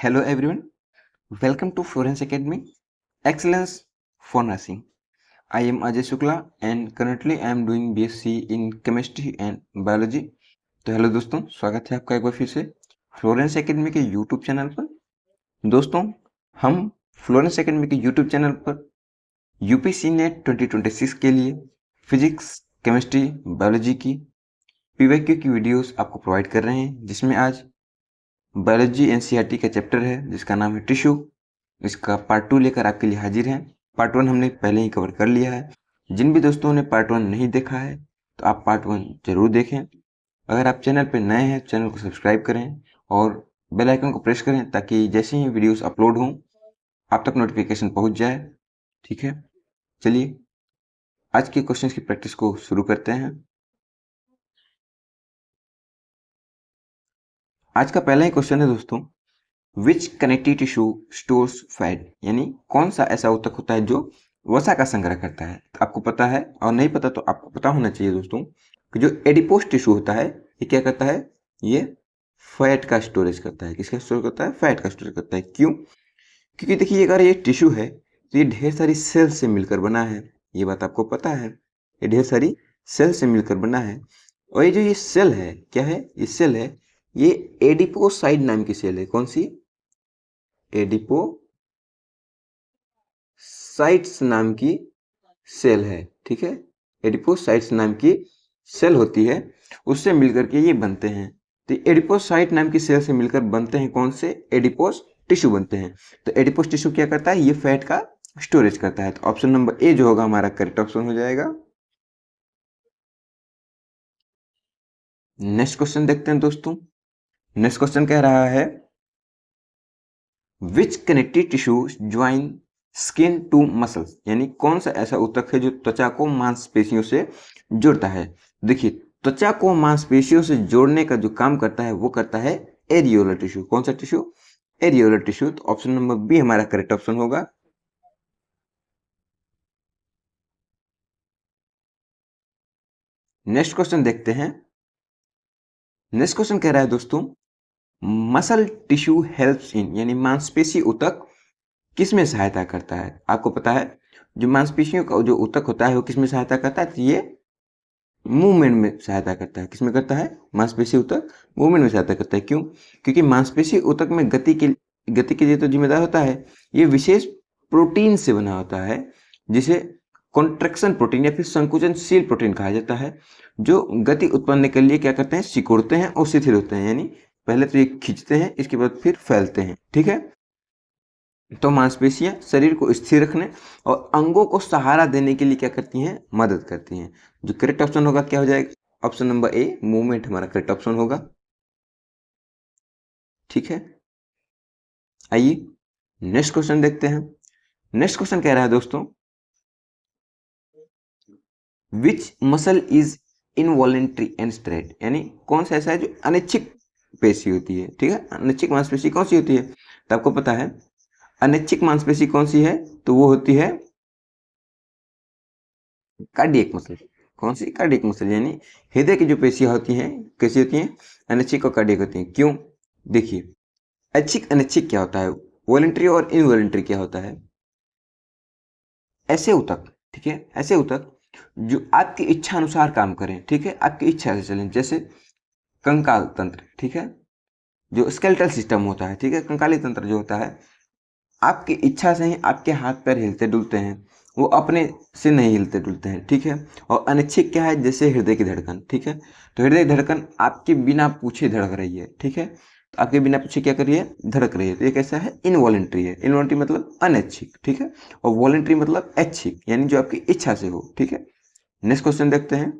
Hello everyone, welcome to Florence Academy, Excellence for Nursing. I am Ajay Shukla and currently I am doing BSc in Chemistry and Biology. तो hello दोस्तों, स्वागत है आपका एक बार फिर से फ्लोरेंस एकेडमी के यूट्यूब चैनल पर। दोस्तों, हम फ्लोरेंस एकेडमी के यूट्यूब चैनल पर यूपीसी नेट 2026 के लिए फिजिक्स, केमिस्ट्री, बायोलॉजी की पीवाईक्यू की वीडियोस आपको प्रोवाइड कर रहे हैं, जिसमें आज बायोलॉजी एनसीईआरटी का चैप्टर है जिसका नाम है टिश्यू। इसका पार्ट 2 लेकर आपके लिए हाजिर हैं। पार्ट 1 हमने पहले ही कवर कर लिया है। जिन भी दोस्तों ने पार्ट 1 नहीं देखा है तो आप पार्ट 1 जरूर देखें। अगर आप चैनल पर नए हैं, चैनल को सब्सक्राइब करें और बेल आइकन को प्रेस करें ताकि जैसे ही वीडियोस अपलोड हों आप तक नोटिफिकेशन पहुंच जाए। ठीक है, चलिए आज के क्वेश्चन की प्रैक्टिस को शुरू करते हैं। आज का पहला ही क्वेश्चन है दोस्तों, विच कनेक्टिव टिश्यू स्टोर्स फैट, यानी कौन सा ऐसा ऊतक होता है जो वसा का संग्रह करता है। तो आपको पता है, और नहीं पता तो आपको पता होना चाहिए दोस्तों कि जो एडिपोस टिश्यू होता है ये क्या करता है, ये फैट का स्टोरेज करता है। किसका स्टोरेज करता है? फैट का स्टोरेज करता है। क्यों? क्योंकि देखिए, अगर ये टिश्यू है तो ये ढेर सारी सेल से मिलकर बना है। ये बात आपको पता है, ये ढेर सारी सेल से मिलकर बना है। और ये जो ये सेल है, क्या है? ये सेल है, ये एडिपोसाइड नाम की सेल है। कौन सी? एडिपोसाइट्स नाम की सेल है। ठीक है, एडिपोसाइट्स नाम की सेल होती है, उससे मिलकर के ये बनते हैं। तो एडिपोसाइट नाम की सेल से मिलकर बनते हैं कौन से? एडिपोस टिश्यू बनते हैं। तो एडिपोस टिश्यू क्या करता है? ये फैट का स्टोरेज करता है। तो ऑप्शन नंबर ए जो होगा हमारा करेक्ट ऑप्शन हो जाएगा। नेक्स्ट क्वेश्चन देखते हैं दोस्तों। नेक्स्ट क्वेश्चन कह रहा है, which connective tissue join skin to muscles, यानी कौन सा ऐसा ऊतक है जो त्वचा को मांसपेशियों से जोड़ता है। देखिए, त्वचा को मांसपेशियों से जोड़ने का जो काम करता है वो करता है एरियोलर टिश्यू। कौन सा टिश्यू? Areolar tissue. तो ऑप्शन नंबर बी हमारा करेक्ट ऑप्शन होगा। नेक्स्ट क्वेश्चन देखते हैं। नेक्स्ट क्वेश्चन कह रहा है दोस्तों, मसल टिश्यू हेल्प्स इन, यानी मांसपेशी ऊतक किस में सहायता करता है। आपको पता है जो मांसपेशियों का जो ऊतक होता है वो किस में सहायता करता है? तो ये मूवमेंट में सहायता करता है। किसमें करता है? मांसपेशी ऊतक मूवमेंट में सहायता करता है। क्यों? क्योंकि मांसपेशी ऊतक में गति के लिए तो जिम्मेदार होता है, ये विशेष प्रोटीन से बना होता है जिसे कॉन्ट्रैक्शन प्रोटीन या फिर संकुचनशील प्रोटीन कहा जाता है, जो गति उत्पन्न के लिए क्या करते हैं? सिकुड़ते हैं और शिथिल होते हैं। यानी पहले तो ये खींचते हैं, इसके बाद फिर फैलते हैं। ठीक है, तो मांसपेशियां शरीर को स्थिर रखने और अंगों को सहारा देने के लिए क्या करती हैं? मदद करती हैं। जो करेक्ट ऑप्शन होगा क्या हो जाएगा? ऑप्शन नंबर ए, मूवमेंट हमारा करेक्ट ऑप्शन होगा। ठीक है, आइए नेक्स्ट क्वेश्चन देखते हैं। नेक्स्ट क्वेश्चन कह रहा है दोस्तों, which muscle is involuntary and straight, यानी कौन सा ऐसा है जो अनैच्छिक पेशी होती है। ठीक है, अनैच्छिक मांसपेशी कौन सी होती है? तो आपको पता है अनैच्छिक मांसपेशी कौन सी है? तो वो होती है कार्डियक मसल। कौन सी? कार्डियक मसल, यानी हृदय की जो पेशियां होती हैं कैसी होती हैं? अनैच्छिक और कार्डियक होती हैं। क्यों? देखिए, ऐच्छिक अनैच्छिक क्या होता है, वॉलेंट्री और इनवॉलेंट्री क्या होता है? ऐसे ऊतक, ठीक है, ऐसे ऊतक जो आपकी इच्छा अनुसार काम करें। ठीक है, आपकी इच्छा से चलें, जैसे कंकाल तंत्र। ठीक है, जो स्केलेटल सिस्टम होता है, ठीक है, कंकाली तंत्र जो होता है, आपकी इच्छा से ही आपके हाथ पैर हिलते डुलते हैं, वो अपने से नहीं हिलते डुलते हैं। ठीक है, और अनिच्छिक क्या है? जैसे हृदय की धड़कन। ठीक है, तो हृदय की धड़कन आपके बिना पूछे धड़क रही है। ठीक है, तो आपके बिना पूछे क्या कर रही है? धड़क रही है। तो ये कैसा है? इनवॉलेंट्री है। इनवॉलेंट्री मतलब अनैच्छिक। ठीक है, और वॉलेंट्री मतलब ऐच्छिक, यानी जो आपकी इच्छा से हो। ठीक है, नेक्स्ट क्वेश्चन देखते हैं।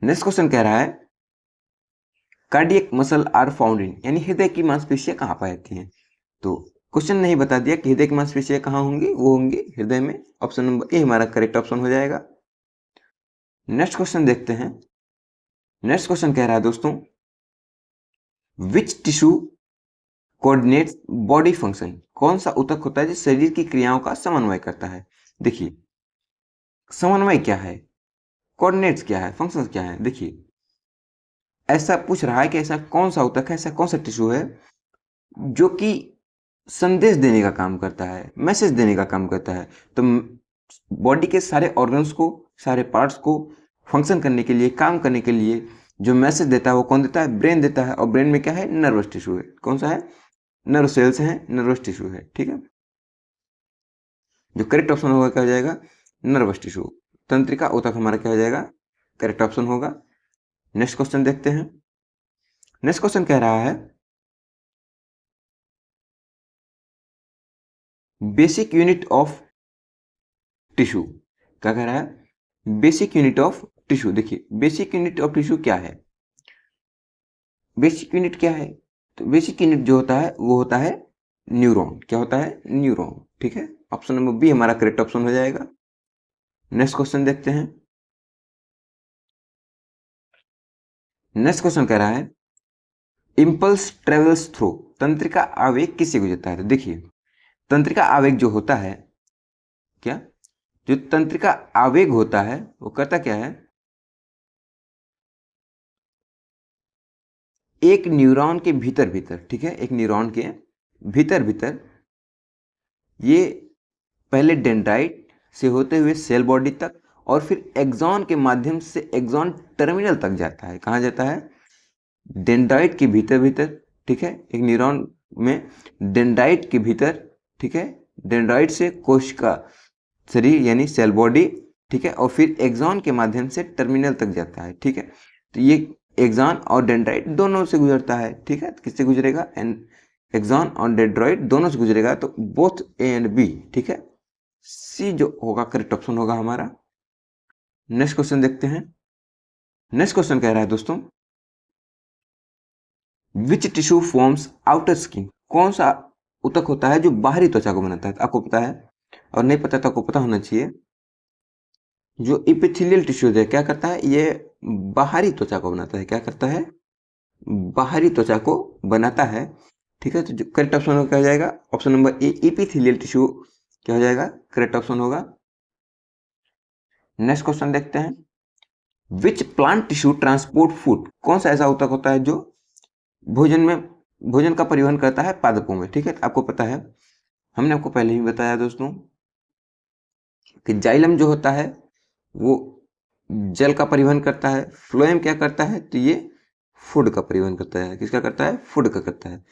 नेक्स्ट क्वेश्चन कह रहा है, cardiac muscle are found in, यानी हृदय की मांसपेशियां कहाँ पाई जाती हैं। तो क्वेश्चन नहीं बता दिया कि हृदय की मांसपेशियां कहाँ होंगी, वो होंगी हृदय में। ऑप्शन नंबर ए हमारा करेक्ट ऑप्शन हो जाएगा। नेक्स्ट क्वेश्चन देखते हैं। नेक्स्ट क्वेश्चन कह रहा है दोस्तों, विच टिश्यू कोऑर्डिनेट्स बॉडी फंक्शन, कौन सा ऊतक होता है जो शरीर की क्रियाओं का समन्वय करता है। देखिए, समन्वय क्या है, कोऑर्डिनेट्स क्या है, फंक्शंस क्या है। देखिए, ऐसा पूछ रहा है कि ऐसा कौन सा ऊतक है, ऐसा कौन सा टिश्यू है जो कि संदेश देने का काम करता है, मैसेज देने का काम करता है। तो बॉडी के सारे ऑर्गन्स को, सारे पार्ट्स को फंक्शन करने के लिए, काम करने के लिए जो मैसेज देता है वो कौन देता है? ब्रेन देता है। और ब्रेन में क्या है? नर्वस टिश्यू है। कौन सा है? नर्व सेल्स हैं, नर्वस टिश्यू है। ठीक है, जो करेक्ट ऑप्शन होगा क्या हो जाएगा? Nervous tissue. तंत्रिका ऊतक हमारा क्या हो जाएगा? करेक्ट ऑप्शन होगा। नेक्स्ट क्वेश्चन देखते हैं। नेक्स्ट क्वेश्चन कह रहा है बेसिक यूनिट ऑफ टिश्यू। क्या कह रहा है? Basic unit of tissue. देखिए बेसिक यूनिट ऑफ टिश्यू क्या है? बेसिक यूनिट क्या है? तो बेसिक यूनिट जो होता है वो होता है न्यूरॉन। क्या होता है? न्यूरॉन। ठीक है, ऑप्शन नंबर बी हमारा करेक्ट ऑप्शन हो जाएगा। नेक्स्ट क्वेश्चन देखते हैं। नेक्स्ट क्वेश्चन कह रहा है इंपल्स ट्रेवल्स थ्रू। तंत्रिका आवेग किससे गुजरता है? तो देखिए तंत्रिका आवेग जो होता है, क्या जो तंत्रिका आवेग होता है वो करता क्या है? एक न्यूरॉन के भीतर भीतर, ठीक है, एक न्यूरॉन के भीतर भीतर ये पहले डेंड्राइट से होते हुए सेल बॉडी तक और फिर एक्सॉन के माध्यम से एक्सॉन टर्मिनल तक जाता है। कहाँ जाता है? डेंड्राइट के भीतर भीतर। ठीक है, एक न्यूरॉन में डेंड्राइट के भीतर, ठीक है, डेंड्राइट से कोशिका शरीर यानी सेल बॉडी, ठीक है, और फिर एक्सॉन के माध्यम से टर्मिनल तक जाता है। ठीक है, तो ये एक्सॉन और डेंड्राइट दोनों से गुजरता है। ठीक है, किससे गुजरेगा? एक्सॉन और डेंड्राइट दोनों से गुजरेगा। तो बोथ ए एंड बी। ठीक है, सी जो होगा करेक्ट ऑप्शन होगा हमारा। नेक्स्ट क्वेश्चन देखते हैं। नेक्स्ट क्वेश्चन कह रहा है दोस्तों विच टिश्यू फॉर्म्स आउटर स्किन। कौन सा ऊतक होता है जो बाहरी त्वचा को बनाता है? तो आपको पता है, और नहीं पता तो आपको पता होना चाहिए। जो इपिथेलियल टिश्यू है क्या करता है? ये बाहरी त्वचा को बनाता है। क्या करता है? बाहरी त्वचा को बनाता है। ठीक है, तो जो करेक्ट ऑप्शन क्या हो जाएगा? ऑप्शन नंबर ए इपिथेलियल टिश्यू क्या हो जाएगा? करेक्ट ऑप्शन होगा। नेक्स्ट क्वेश्चन देखते हैं which plant tissue transport food. कौन सा ऐसा ऊतक होता है जो भोजन में भोजन का परिवहन करता है पादपों में? ठीक है, तो आपको पता है, हमने आपको पहले ही बताया दोस्तों कि जाइलम जो होता है वो जल का परिवहन करता है। फ्लोएम क्या करता है? तो ये फूड का परिवहन करता है। किसका करता है? फूड का करता है।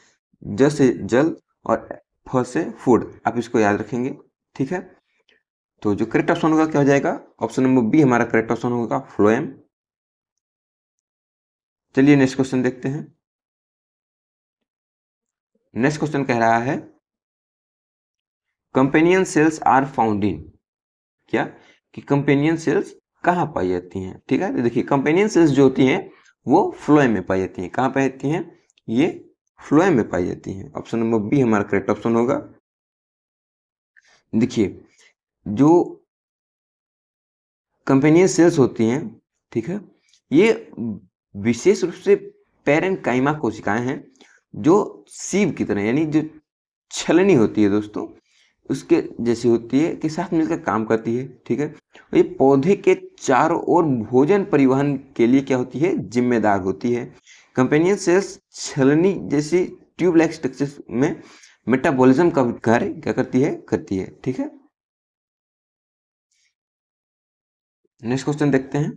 ज से जल और फ से फूड, आप इसको याद रखेंगे। ठीक है, तो जो करेक्ट ऑप्शन होगा क्या हो जाएगा? ऑप्शन नंबर बी हमारा करेक्ट ऑप्शन होगा, फ्लोएम। चलिए नेक्स्ट क्वेश्चन देखते हैं। नेक्स्ट क्वेश्चन कह रहा है companion cells are found in. क्या कि कंपेनियन सेल्स कहाँ पाई जाती हैं? ठीक है, तो देखिए कंपेनियन सेल्स जो होती हैं वो फ्लोएम में पाई जाती हैं। कहाँ पाई जाती हैं? ये फ्लोएम में पाई जाती हैं। ऑप्शन नंबर बी हमारा करेक्ट ऑप्शन होगा। देखिए जो कंपेनियन सेल्स होती हैं, ठीक है, ये विशेष रूप से पैरेन्काइमा कोशिकाएं हैं जो सीव की तरह यानी जो छलनी होती है दोस्तों उसके जैसी होती है, के साथ मिलकर काम करती है। ठीक है, ये पौधे के चारों ओर भोजन परिवहन के लिए क्या होती है? जिम्मेदार होती है। कंपेनियन सेल्स छलनी जैसी ट्यूब लाइक स्ट्रक्चर में मेटाबॉलिज्म का कार्य क्या करती है? करती है। ठीक है, नेक्स्ट क्वेश्चन देखते हैं।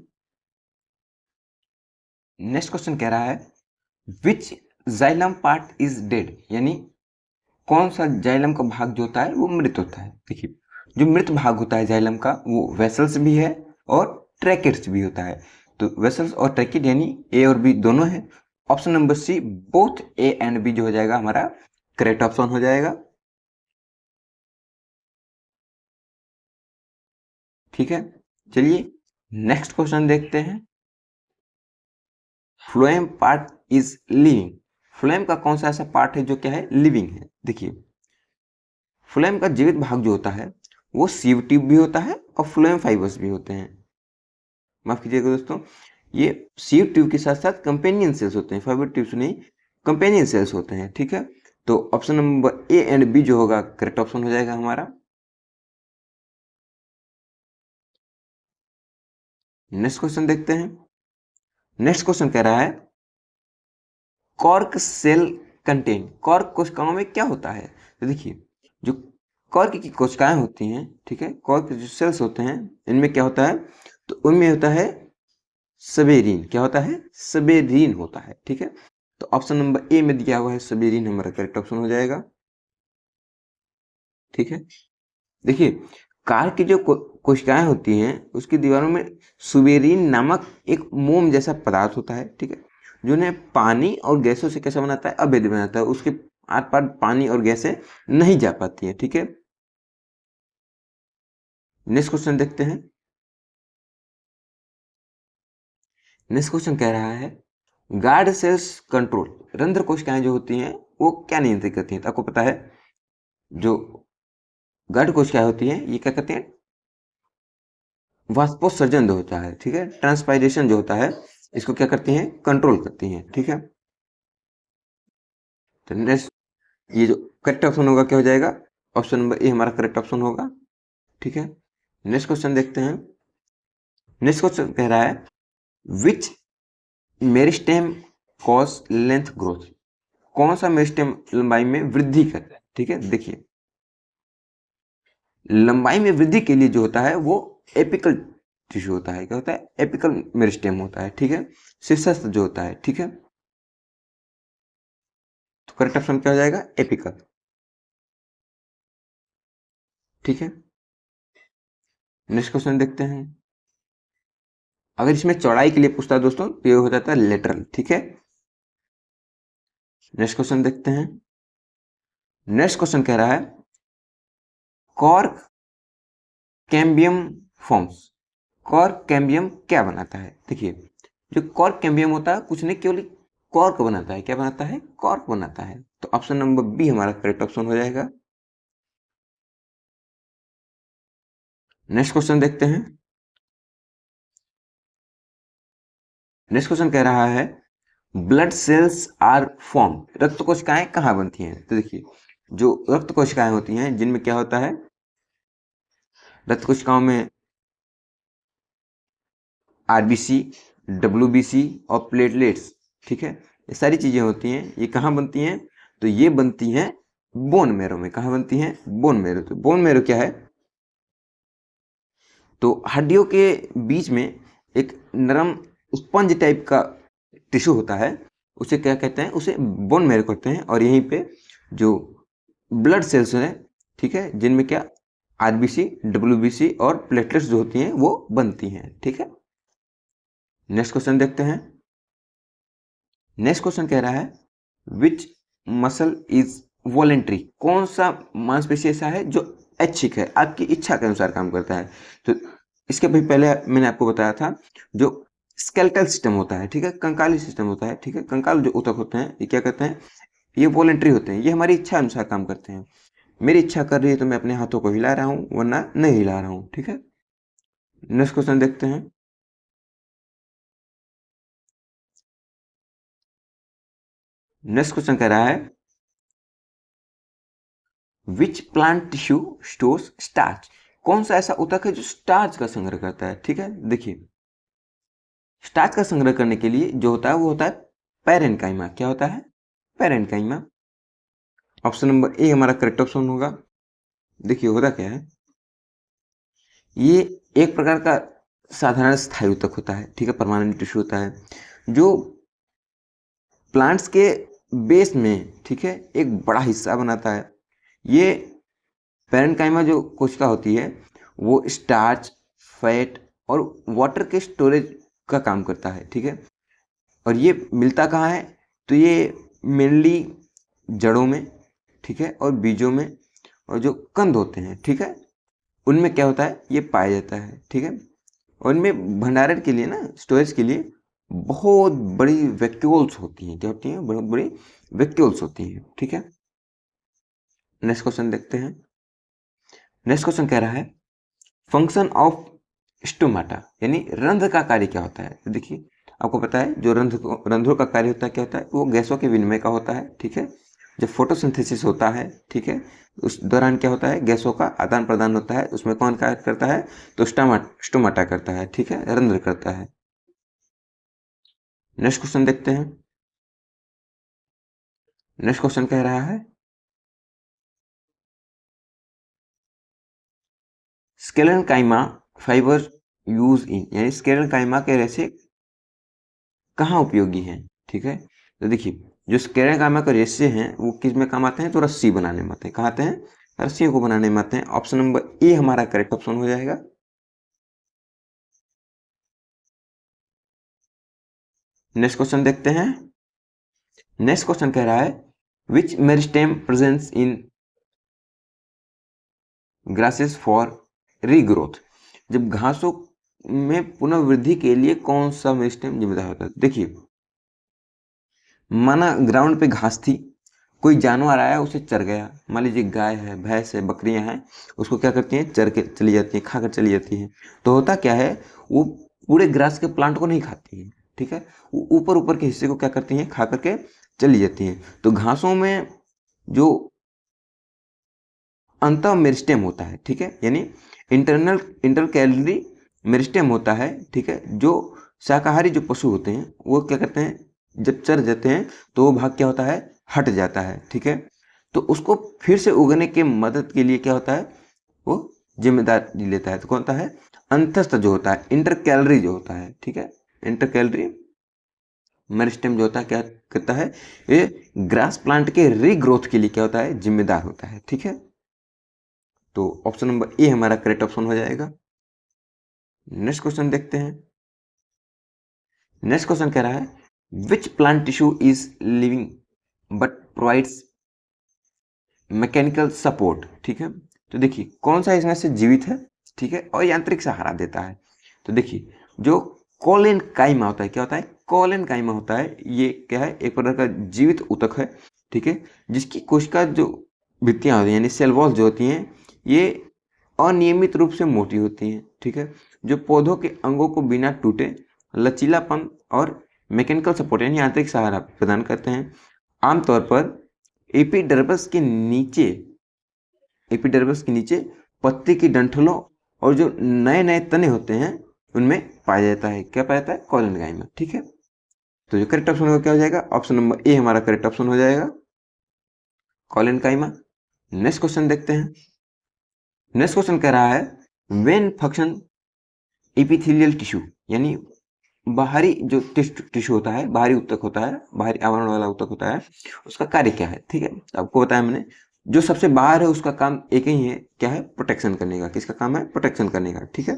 नेक्स्ट क्वेश्चन कह रहा है विच जाइलम पार्ट इज डेड। यानी कौन सा जाइलम का भाग जो होता है वो मृत होता है? देखिए जो मृत भाग होता है जाइलम का वो वेसल्स भी है और ट्रैकेट्स भी होता है। तो वेसल्स और ट्रैकेट यानी ए और बी दोनों है। Option number C both A and B जो हो जाएगा हमारा करेक्ट ऑप्शन हो जाएगा। ठीक है, चलिए नेक्स्ट क्वेश्चन देखते हैं। Phloem part is living. Phloem का कौन सा ऐसा पार्ट है जो क्या है? लिविंग है। देखिए फ्लोएम का जीवित भाग जो होता है वो सीव ट्यूब भी होता है और फ्लोएम फाइबर्स भी होते हैं। माफ कीजिएगा दोस्तों, ये सीव ट्यूब के साथ साथ कंपेनियन सेल्स होते हैं, फाइबर ट्यूब्स नहीं, कंपेनियन सेल्स होते हैं। ठीक है, तो option number A and B जो होगा करेक्ट ऑप्शन हो जाएगा हमारा। नेक्स्ट क्वेश्चन देखते हैं। नेक्स्ट क्वेश्चन कह रहा है कॉर्क सेल कंटेन, कॉर्क कोशिकाओं में क्या होता है? तो देखिए, जो कॉर्क की कोशिकाएं होती हैं, ठीक है, कॉर्क के जो सेल्स होते हैं, इनमें क्या होता है? तो उनमें होता है सबेरीन। क्या होता है? सबेरीन होता है, ठीक है। तो ऑप्शन नंबर ए में दिया हुआ है सबेरीन हमारा करेक्ट ऑप्शन हो जाएगा, ठीक है। देखिए, कार की जो कोशिकाएं होती हैं, उसकी दीवारों में सुबेरीन नामक एक मोम जैसा पदार्थ होता है, ठीक है, जो उन्हें पानी और गैसों से कैसा बनाता है? अभेद्य बनाता है। उसके आर पार पानी और गैसें नहीं जा पाती है, ठीक है। नेक्स्ट क्वेश्चन देखते हैं। नेक्स्ट क्वेश्चन कह रहा है गार्ड सेल्स कंट्रोल, रंध्र कोशिकाएं जो होती हैं वो क्या नियंत्रित करती हैं? तो आपको पता है जो गार्ड कोशिकाएं होती हैं ये क्या करती हैं? वाष्पोत्सर्जन जो होता है, ठीक है, ट्रांसपायरेशन जो होता है, इसको क्या करती हैं? कंट्रोल करती हैं, ठीक है। तो नेक्स्ट, ये जो करेक्ट ऑप्शन होगा क्या हो जाएगा? ऑप्शन नंबर ए हमारा करेक्ट ऑप्शन होगा, ठीक है। नेक्स्ट क्वेश्चन देखते हैं। नेक्स्ट क्वेश्चन कह रहा है which meristem cause length growth, कौन सा मेरिस्टेम लंबाई में वृद्धि करता है? ठीक है, देखिए, लंबाई में वृद्धि के लिए जो होता है वो एपिकल टिश्यू होता है। क्या होता है? एपिकल मेरिस्टेम होता है, ठीक है, शीर्षस्थ जो होता है, ठीक है। तो करेक्ट ऑप्शन क्या हो जाएगा? एपिकल, ठीक है। नेक्स्ट क्वेश्चन देखते हैं। अगर इसमें चौड़ाई के लिए पूछता है दोस्तों तो ये हो जाता है लेटरल, ठीक है। नेक्स्ट क्वेश्चन देखते हैं। नेक्स्ट क्वेश्चन कह रहा है cork cambium forms, cork cambium क्या बनाता है? देखिए, जो कॉर्क कैम्बियम होता है कुछ नहीं, केवल कॉर्क बनाता है। क्या बनाता है? कॉर्क बनाता है। तो ऑप्शन नंबर बी हमारा करेक्ट ऑप्शन हो जाएगा। नेक्स्ट क्वेश्चन देखते हैं। नेक्स्ट क्वेश्चन कह रहा है ब्लड सेल्स आर फॉर्म, रक्त कोशिकाएं कहाँ बनती हैं? तो देखिए, जो रक्त कोशिकाएं होती हैं जिनमें क्या होता है? रक्त कोशिकाओं में आरबीसी, डब्ल्यूबीसी और प्लेटलेट्स, ठीक है, ये सारी चीजें होती हैं। ये कहाँ बनती हैं? तो ये बनती हैं बोन मैरो में। कहाँ बनती हैं? Bone marrow. तो बोन मैरो क्या है? तो हड्डियों के बीच में एक नरम स्पंज टाइप का टिश्यू होता है, उसे क्या कहते हैं? उसे बोन मैरो कहते हैं। और यहीं पे जो ब्लड सेल्स हैं, ठीक है, जिनमें क्या आरबीसी, डब्ल्यूबीसी और प्लेटलेट्स जो होती हैं वो बनती हैं, ठीक है। नेक्स्ट क्वेश्चन देखते हैं। नेक्स्ट क्वेश्चन कह रहा है विच मसल इज वॉलेंट्री, कौन सा मांसपेशी ऐसा है जो ऐच्छिक है, आपकी इच्छा के अनुसार काम करता है? तो इसके भी पहले मैंने आपको बताया था जो स्केलेटल सिस्टम होता है, ठीक है, कंकाली सिस्टम होता है, ठीक है, कंकाल जो ऊतक होते हैं ये क्या करते हैं? ये वॉलेंट्री होते हैं। ये हमारी इच्छा अनुसार काम करते हैं। मेरी इच्छा कर रही है तो मैं अपने हाथों को हिला रहा हूँ, वरना नहीं हिला रहा हूँ, ठीक है। नेक्स्ट क्वेश्चन देखते हैं। नेक्स्ट क्वेश्चन कह रहा है which plant tissue stores starch, कौन सा ऐसा ऊतक है जो स्टार्च का संग्रह करता है? ठीक है, देखिए, स्टार्च का संग्रह करने के लिए जो होता है वो होता है पैरेन्काइमा। क्या होता है? पैरेन्काइमा। ऑप्शन नंबर ए हमारा करेक्ट ऑप्शन होगा। देखिए, होता क्या है, ये एक प्रकार का साधारण स्थायी ऊतक होता है, ठीक है, परमानेंट टिश्यू होता है जो प्लांट्स के बेस में, ठीक है, एक बड़ा हिस्सा बनाता है। ये पैरेन्काइमा जो कोशिका होती है वो स्टार्च, फैट और वाटर के स्टोरेज का काम करता है, ठीक है। और ये मिलता कहाँ है? तो ये मेनली जड़ों में, ठीक है, और बीजों में, और जो कंद होते हैं, ठीक है, उनमें क्या होता है? ये पाया जाता है, ठीक है। और इनमें भंडारण के लिए ना, स्टोरेज के लिए बहुत बड़ी वैक्यूल्स होती हैं। क्या होती हैं? बहुत बड़ी वैक्यूल्स होती हैं, ठीक है। नेक्स्ट क्वेश्चन देखते हैं। नेक्स्ट क्वेश्चन कह रहा है फंक्शन ऑफ स्टोमाटा, यानी रंध्र का कार्य क्या होता है? तो देखिए, आपको पता है जो रंध्रों का कार्य होता है क्या होता है? वो गैसों के विनिमय का होता है, ठीक है। जब फोटोसिंथेसिस होता है, ठीक है, उस दौरान क्या होता है? गैसों का आदान प्रदान होता है। उसमें कौन कार्य करता है? तो स्टोमाटा करता है, ठीक है, रंध्र करता है। नेक्स्ट क्वेश्चन देखते हैं। नेक्स्ट क्वेश्चन कह रहा है स्केलेनकाइमा फाइबर यूज इन, यानी स्केलेनकाइमा के रेशे कहाँ उपयोगी हैं। ठीक है, तो देखिए जो स्केलेनकाइमा के रेशे हैं वो किस में काम आते हैं, तो रस्सी बनाने में आते हैं। कहाँ आते हैं, रस्सियों को बनाने में आते हैं। ऑप्शन नंबर ए हमारा करेक्ट ऑप्शन हो जाएगा। नेक्स्ट क्वेश्चन देखते हैं। नेक्स्ट क्वेश्चन कह रहा है which meristem presents in grasses for regrowth, जब घासों में पुनर्वृद्धि के लिए कौन सा मेरिस्टेम जिम्मेदार होता है। देखिए माना ग्राउंड पे घास थी, कोई जानवर आया उसे चर गया, मान लीजिए गाय है, भैंस है, बकरियां हैं, उसको क्या करती हैं, चर के चली जाती हैं, खाकर चली जाती हैं। तो होता क्या है, वो पूरे ग्रास के प्लांट को नहीं खाती हैं। ठीक है, वो ऊपर ऊपर के हिस्से को क्या करती हैं, खा करके चली जाती हैं। तो घासों में जो अंत मेरिस्टेम होता है, ठीक है, यानी इंटर कैलोरी मेरिस्टेम होता है। ठीक है, जो शाकाहारी जो पशु होते हैं वो क्या करते हैं, जब चर जाते हैं तो वो भाग क्या होता है, हट जाता है। ठीक है, तो उसको फिर से उगने के मदद के लिए क्या होता है, वो जिम्मेदारी लेता है। तो कौन होता है, अंतस्थ जो होता है, इंटर कैलोरी जो होता है। ठीक है, इंटर कैलोरी मेरिस्टेम जो होता है क्या करता है, ये ग्रास प्लांट के रीग्रोथ के लिए क्या होता है, जिम्मेदार होता है। ठीक है, तो ऑप्शन नंबर ए हमारा करेक्ट ऑप्शन हो जाएगा। नेक्स्ट क्वेश्चन देखते हैं। नेक्स्ट क्वेश्चन कह रहा है which plant tissue is living but provides mechanical support. ठीक है, तो देखिए कौन सा इसमें से जीवित है, ठीक है, और यांत्रिक सहारा देता है। तो देखिए जो कोलेन काइमा होता है, क्या होता है, कोलेन काइमा होता है, ये क्या है, एक प्रकार का जीवित ऊतक है। ठीक है, जिसकी कोशिका जो भित्तियां होती हैं यानी सेल वॉल जो होती हैं, ये अनियमित रूप से मोटी होती हैं। ठीक है, जो पौधों के अंगों को बिना टूटे लचीलापन और मैकेनिकल सपोर्ट यानी यांत्रिक सहारा प्रदान करते हैं। आमतौर पर एपिडर्मिस के नीचे पत्ती की डंठलों और जो नए नए तने होते हैं उनमें पाया जाता है। क्या पाया जाता है, कोलेनकाइमा। ठीक है, तो जो करेक्ट ऑप्शन होगा क्या हो जाएगा, ऑप्शन नंबर ए हमारा करेक्ट ऑप्शन हो जाएगा, कोलेनकाइमा। नेक्स्ट क्वेश्चन देखते हैं। नेक्स्ट क्वेश्चन कह रहा है व्हेन फंक्शन एपिथेलियल टिश्यू, यानी बाहरी जो टिश्यू होता है, बाहरी ऊतक होता है, बाहरी आवरण वाला ऊतक होता है, उसका कार्य क्या है। ठीक है, आपको बताया मैंने, जो सबसे बाहर है उसका काम एक ही है, क्या है, प्रोटेक्शन करने का। किसका काम है, प्रोटेक्शन करने का। ठीक है,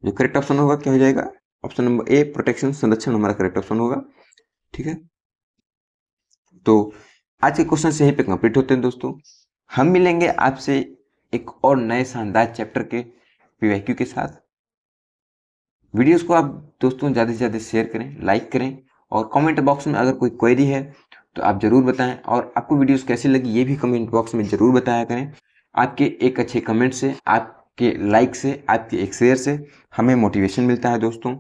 जो करेक्ट ऑप्शन होगा क्या हो जाएगा, ऑप्शन नंबर ए प्रोटेक्शन, संरक्षण हमारा करेक्ट ऑप्शन होगा। ठीक है, तो आज के क्वेश्चन यहीं पे कंप्लीट होते हैं दोस्तों। हम मिलेंगे आपसे एक और नए शानदार चैप्टर के पीवाईक्यू के साथ। वीडियोस को आप दोस्तों ज़्यादा से ज़्यादा शेयर करें, लाइक करें, और कमेंट बॉक्स में अगर कोई क्वेरी है तो आप ज़रूर बताएं, और आपको वीडियोस कैसी लगी ये भी कमेंट बॉक्स में ज़रूर बताया करें। आपके एक अच्छे कमेंट से, आपके लाइक से, आपके एक शेयर से हमें मोटिवेशन मिलता है दोस्तों,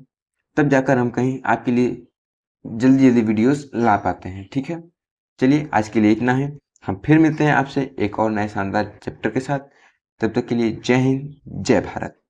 तब जाकर हम कहीं आपके लिए जल्दी जल्दी वीडियोस ला पाते हैं। ठीक है, चलिए आज के लिए इतना है, हम फिर मिलते हैं आपसे एक और नए शानदार चैप्टर के साथ। तब तक के लिए जय हिंद, जय भारत।